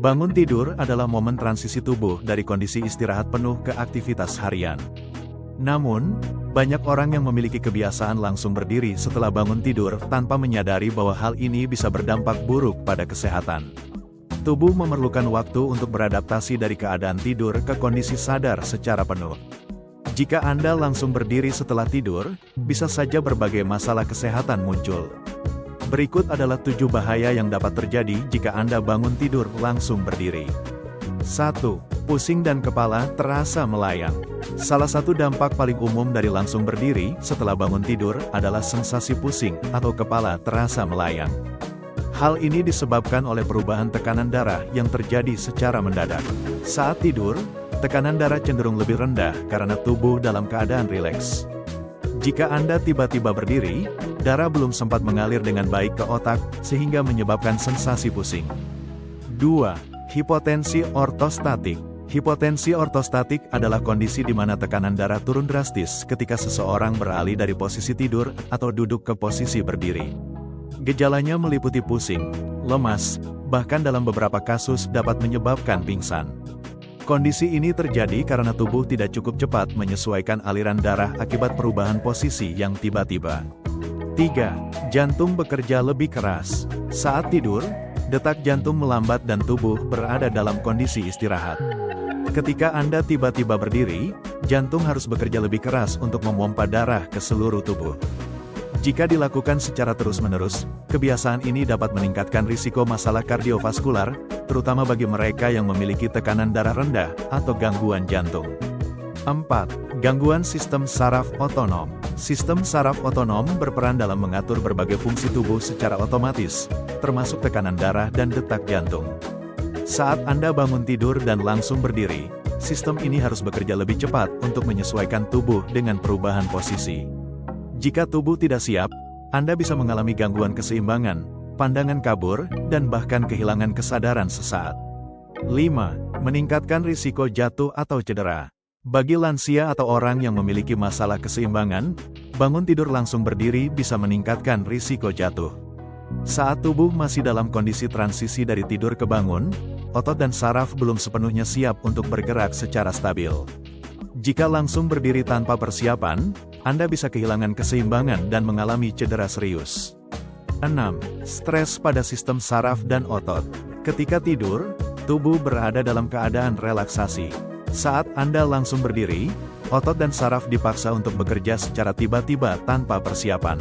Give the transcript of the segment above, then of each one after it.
Bangun tidur adalah momen transisi tubuh dari kondisi istirahat penuh ke aktivitas harian. Namun, banyak orang yang memiliki kebiasaan langsung berdiri setelah bangun tidur tanpa menyadari bahwa hal ini bisa berdampak buruk pada kesehatan. Tubuh memerlukan waktu untuk beradaptasi dari keadaan tidur ke kondisi sadar secara penuh. Jika Anda langsung berdiri setelah tidur, bisa saja berbagai masalah kesehatan muncul. Berikut adalah 7 bahaya yang dapat terjadi jika Anda bangun tidur langsung berdiri. 1. Pusing dan kepala terasa melayang. Salah satu dampak paling umum dari langsung berdiri setelah bangun tidur adalah sensasi pusing atau kepala terasa melayang. Hal ini disebabkan oleh perubahan tekanan darah yang terjadi secara mendadak. Saat tidur, tekanan darah cenderung lebih rendah karena tubuh dalam keadaan rileks. Jika Anda tiba-tiba berdiri, darah belum sempat mengalir dengan baik ke otak, sehingga menyebabkan sensasi pusing. 2. Hipotensi ortostatik. Hipotensi ortostatik adalah kondisi di mana tekanan darah turun drastis ketika seseorang beralih dari posisi tidur atau duduk ke posisi berdiri. Gejalanya meliputi pusing, lemas, bahkan dalam beberapa kasus dapat menyebabkan pingsan. Kondisi ini terjadi karena tubuh tidak cukup cepat menyesuaikan aliran darah akibat perubahan posisi yang tiba-tiba. 3. Jantung bekerja lebih keras. Saat tidur, detak jantung melambat dan tubuh berada dalam kondisi istirahat. Ketika Anda tiba-tiba berdiri, jantung harus bekerja lebih keras untuk memompa darah ke seluruh tubuh. Jika dilakukan secara terus-menerus, kebiasaan ini dapat meningkatkan risiko masalah kardiovaskular, terutama bagi mereka yang memiliki tekanan darah rendah atau gangguan jantung. 4. Gangguan sistem saraf otonom. Sistem saraf otonom berperan dalam mengatur berbagai fungsi tubuh secara otomatis, termasuk tekanan darah dan detak jantung. Saat Anda bangun tidur dan langsung berdiri, sistem ini harus bekerja lebih cepat untuk menyesuaikan tubuh dengan perubahan posisi. Jika tubuh tidak siap, Anda bisa mengalami gangguan keseimbangan, pandangan kabur, dan bahkan kehilangan kesadaran sesaat. 5. Meningkatkan risiko jatuh atau cedera. Bagi lansia atau orang yang memiliki masalah keseimbangan, bangun tidur langsung berdiri bisa meningkatkan risiko jatuh. Saat tubuh masih dalam kondisi transisi dari tidur ke bangun, otot dan saraf belum sepenuhnya siap untuk bergerak secara stabil. Jika langsung berdiri tanpa persiapan, Anda bisa kehilangan keseimbangan dan mengalami cedera serius. 6. Stres pada sistem saraf dan otot. Ketika tidur, tubuh berada dalam keadaan relaksasi. Saat Anda langsung berdiri, otot dan saraf dipaksa untuk bekerja secara tiba-tiba tanpa persiapan.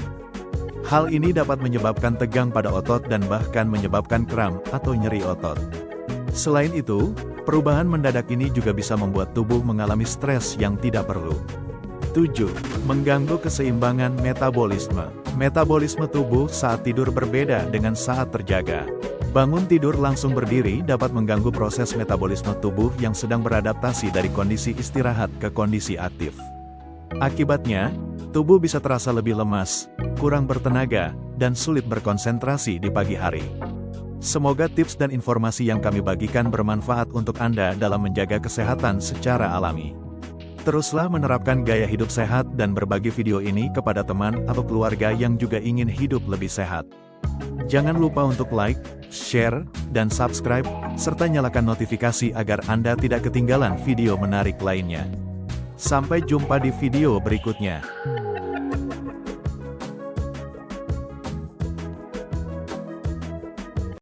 Hal ini dapat menyebabkan tegang pada otot dan bahkan menyebabkan kram atau nyeri otot. Selain itu, perubahan mendadak ini juga bisa membuat tubuh mengalami stres yang tidak perlu. 7. Mengganggu keseimbangan metabolisme. Metabolisme tubuh saat tidur berbeda dengan saat terjaga. Bangun tidur langsung berdiri dapat mengganggu proses metabolisme tubuh yang sedang beradaptasi dari kondisi istirahat ke kondisi aktif. Akibatnya, tubuh bisa terasa lebih lemas, kurang bertenaga, dan sulit berkonsentrasi di pagi hari. Semoga tips dan informasi yang kami bagikan bermanfaat untuk Anda dalam menjaga kesehatan secara alami. Teruslah menerapkan gaya hidup sehat dan berbagi video ini kepada teman atau keluarga yang juga ingin hidup lebih sehat. Jangan lupa untuk like, share, dan subscribe, serta nyalakan notifikasi agar Anda tidak ketinggalan video menarik lainnya. Sampai jumpa di video berikutnya.